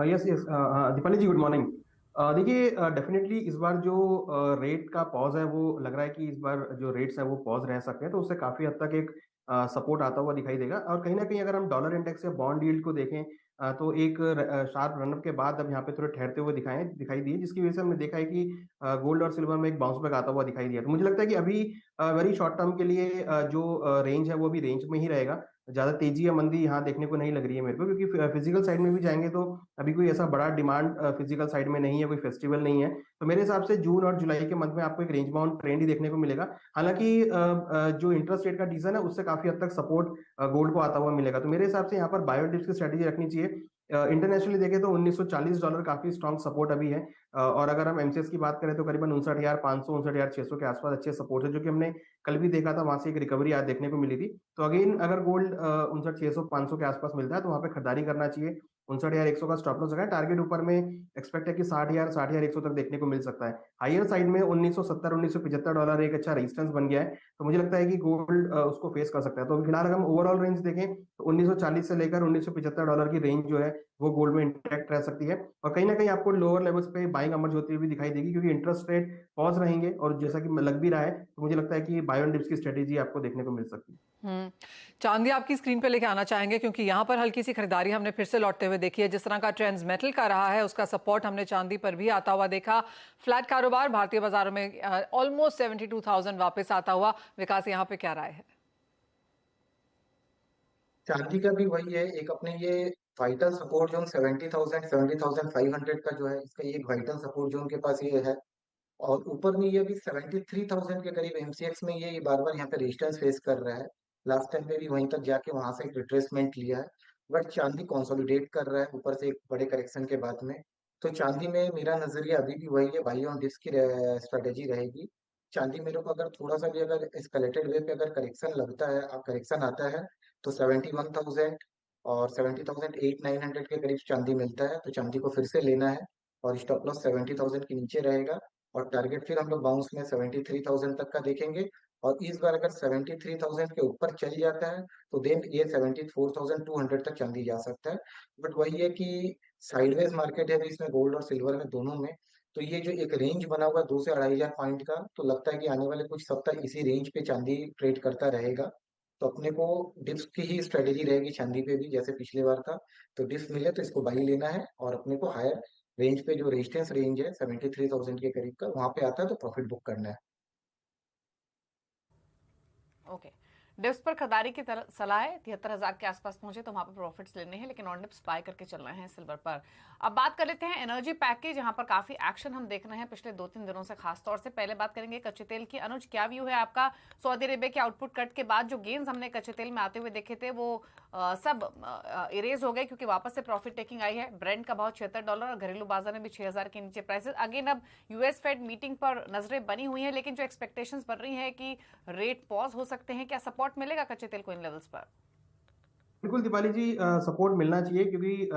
Yes yes Deepali जी, good morning. देखिए, definitely इस बार जो रेट का पॉज है, वो लग रहा है कि इस बार जो रेट्स है वो पॉज रह सकते हैं, तो उससे काफी हद तक एक सपोर्ट आता हुआ दिखाई देगा। और कहीं ना कहीं अगर हम डॉलर इंडेक्स या बॉन्ड यील्ड को देखें, तो एक शार्प रनअप के बाद अब यहाँ पे थोड़े ठहरते हुए दिखाई दिए, जिसकी वजह से हमने देखा है कि गोल्ड और सिल्वर में एक बाउंस बैक आता हुआ दिखाई दिया। तो मुझे लगता है कि अभी वेरी शॉर्ट टर्म के लिए जो रेंज है वो अभी रेंज में ही रहेगा। ज्यादा तेजी या मंदी यहाँ देखने को नहीं लग रही है मेरे को, क्योंकि फिजिकल साइड में भी जाएंगे तो अभी कोई ऐसा बड़ा डिमांड फिजिकल साइड में नहीं है, कोई फेस्टिवल नहीं है। तो मेरे हिसाब से जून और जुलाई के मंथ में आपको एक रेंज बाउंड ट्रेंड ही देखने को मिलेगा। हालांकि जो इंटरेस्ट रेट का डिसीजन है उससे काफी हद तक सपोर्ट गोल्ड को आता हुआ मिलेगा। तो मेरे हिसाब से यहाँ पर बायो डिप्स की स्ट्रेटेजी रखनी चाहिए। इंटरनेशनली देखें तो $1940 काफी स्ट्रॉन्ग सपोर्ट अभी है। और अगर हम एमसीएक्स की बात करें तो करीबन 59,500 59,600 के आसपास अच्छे सपोर्ट है, जो कि हमने कल भी देखा था, वहां से एक रिकवरी आज देखने को मिली थी। तो अगेन अगर गोल्ड 59,600 500 के आसपास मिलता है तो वहां पे खरीदारी करना चाहिए। 59,100 का स्टॉप लॉस है। टारगेट ऊपर में एक्सपेक्ट है कि 60,100 तक देखने को मिल सकता है। हायर साइड में 1970 $1975 एक अच्छा रेजिस्टेंस बन गया है। तो मुझे लगता है कि गोल्ड उसको फेस कर सकता है। तो फिलहाल अगर हम ओवरऑल रेंज देखें तो 1940 से लेकर $1975 की रेंज जो है वो गोल्ड में इंटैक्ट रह सकती है। और कहीं ना कहीं आपको लोअर लेवल्स पे बाइंग अमर्ज होती हुई दिखाई देगी, क्योंकि इंटरेस्ट रेट पॉज रहेंगे और जैसा कि लग भी रहा है, तो मुझे लगता है कि बाय ऑन डिप्स की स्ट्रेटेजी आपको देखने को मिल सकती है। हम्म। चांदी आपकी स्क्रीन पे लेके आना चाहेंगे, क्योंकि यहाँ पर हल्की सी खरीदारी हमने फिर से लौटते हुए देखी है। जिस तरह का ट्रेंड्स मेटल का रहा है, उसका सपोर्ट हमने चांदी पर भी आता हुआ देखा। फ्लैट कारोबार भारतीय बाजारों में ऑलमोस्ट 72,000 वापस आता हुआ। विकास, यहाँ पे क्या राय है? चांदी का भी वही है, एक अपने ये वाइटल सपोर्ट जोन 70,000 70,500 का जो है, इसका ये एक वाइटल सपोर्ट जोन के पास ये है। और ऊपर में ये भी 73,000 के करीब एमसीएक्स में ये बार बार यहाँ पे रेजिस्टेंस फेस कर रहा है। लास्ट टाइम पे भी वहीं तक जाके वहां से एक रिट्रेसमेंट लिया है। बट चांदी कंसोलिडेट कर रहा है ऊपर से एक बड़े करेक्शन के बाद में। तो चांदी में मेरा नजरिया अभी भी वही है, बाई ऑन डिस्क की स्ट्रेटेजी रहेगी। चांदी मेरे को अगर थोड़ा सा भी अगर एस्केलेटेड वे पे अगर करेक्शन लगता है, करेक्शन आता है, तो 71,000 और 70,800 900 के करीब चांदी मिलता है, तो चांदी को फिर से लेना है। और स्टॉप लॉस 70,000 के नीचे रहेगा। और टारगेट फिर हम लोग बाउंस में 73,000 तक का देखेंगे। और इस बार अगर 73,000 के ऊपर चल जाता है, तो देन ये 74,200 तक चांदी जा सकता है। बट वही है कि साइडवेज मार्केट है अभी इसमें, गोल्ड और सिल्वर में दोनों में। तो ये जो एक रेंज बना हुआ है 2 से 2,500 पॉइंट का, तो लगता है कि आने वाले कुछ सप्ताह इसी रेंज पे चांदी ट्रेड करता रहेगा। तो अपने को डिप्स की ही स्ट्रेटेजी रहेगी चांदी पे भी, जैसे पिछले बार था। तो डिप्स मिले तो इसको बाई लेना है, और अपने को हायर रेंज पे जो रेजिस्टेंस रेंज है 73,000 के करीब का, वहां पे आता है तो प्रॉफिट बुक करना है। ओके। डिप्स पर खरीदारी की सलाह है। 73,000 के आसपास पहुंचे तो वहां पर प्रॉफिट्स लेने हैं, लेकिन ऑन डिप्स बाय करके चलना है सिल्वर पर। अब बात कर लेते हैं एनर्जी पैक की, जहां पर काफी एक्शन हम देख रहे हैं पिछले 2-3 दिनों से। खासतौर से पहले बात करेंगे कच्चे तेल की। अनुज, क्या व्यू है आपका? सऊदी अरेबिया के आउटपुट कट के बाद जो गेन्स हमने कच्चे तेल में आते हुए देखे थे, वो सब इरेज हो गए, क्योंकि वापस से प्रॉफिट टेकिंग आई है। ब्रेंट का भाव $76 और घरेलू बाजार में भी 6,000 के नीचे प्राइसेस। अगेन अब यूएस फेड मीटिंग पर नजरें बनी हुई हैं, लेकिन जो एक्सपेक्टेशंस बन रही है कि रेट पॉज हो सकते हैं, क्या सपोर्ट मिलेगा कच्चे तेल को इन लेवल्स पर? बिल्कुल दीपाली जी, सपोर्ट मिलना चाहिए, क्योंकि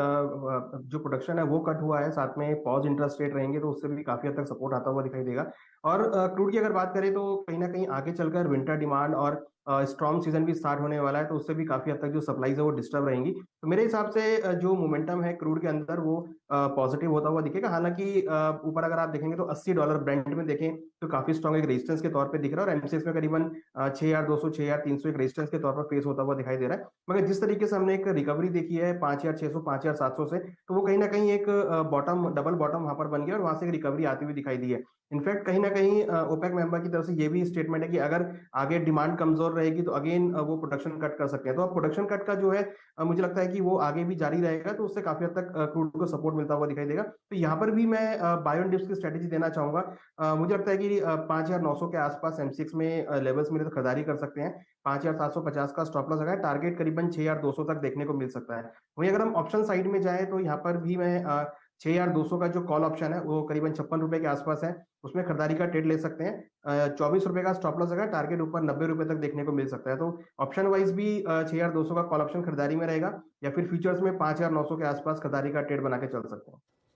जो प्रोडक्शन है वो कट हुआ है, साथ में पॉज इंटरेस्ट रेट रहेंगे, तो उससे भी काफी हद तक सपोर्ट आता हुआ दिखाई देगा। और क्रूड की अगर बात करें तो कहीं ना कहीं आगे चलकर विंटर डिमांड और स्ट्रॉन्ग सीजन भी स्टार्ट होने वाला है, तो उससे भी काफी हद तक जो सप्लाईज है वो डिस्टर्ब रहेंगी। तो मेरे हिसाब से जो मोमेंटम है क्रूड के अंदर वो पॉजिटिव होता हुआ दिखेगा। हालांकि ऊपर अगर आप देखेंगे तो $80 ब्रेंट में देखें तो काफी स्ट्रॉन्ग एक रेजिस्टेंस के तौर पे दिख रहा है, और एमसीएक्स में करीबन 6,200 6,300 एक रेजिस्टेंस के तौर पर फेस होता हुआ दिखाई दे रहा है। मगर जिस तरीके से हमने एक रिकवरी देखी है 5,600 5,700 से, तो वो कहीं ना कहीं एक बॉटम डबल बॉटम वहां पर बन गया और वहां से एक रिकवरी आती हुई दिखाई दी है। इनफैक्ट कहीं ना कहीं ओपेक मेंबर की तरफ से ये भी स्टेटमेंट है कि अगर आगे डिमांड कमजोर रहेगी तो अगेन वो प्रोडक्शन कट कर सकते हैं। तो अब प्रोडक्शन कट का जो है मुझे लगता है कि वो आगे भी जारी रहेगा, तो उससे काफी हद तक क्रूड को सपोर्ट मिलता हुआ दिखाई देगा। तो यहाँ पर भी मैं बाय ऑन डिप्स की स्ट्रेटेजी देना चाहूंगा। मुझे लगता है कि 5,900 के आसपास एमसीएक्स में लेवल्स मिले तो खरीदारी कर सकते हैं। 5,750 का स्टॉप लॉस है। टारगेट करीबन 6,200 तक देखने को मिल सकता है। वहीं अगर हम ऑप्शन साइड में जाए तो यहाँ पर भी मैं 6,200 का जो कॉल ऑप्शन है वो करीबन ₹56 के आसपास है, उसमें खरीदारी का ट्रेड ले सकते हैं। ₹24 का स्टॉप लॉस है। टारगेट ऊपर ₹90 तक देखने को मिल सकता है। तो ऑप्शन वाइज भी 6,200 का कॉल ऑप्शन खरीदारी में रहेगा, या फिर फ्यूचर्स में 5,900 के आसपास खरीदारी का ट्रेड बना के चल सकते हैं।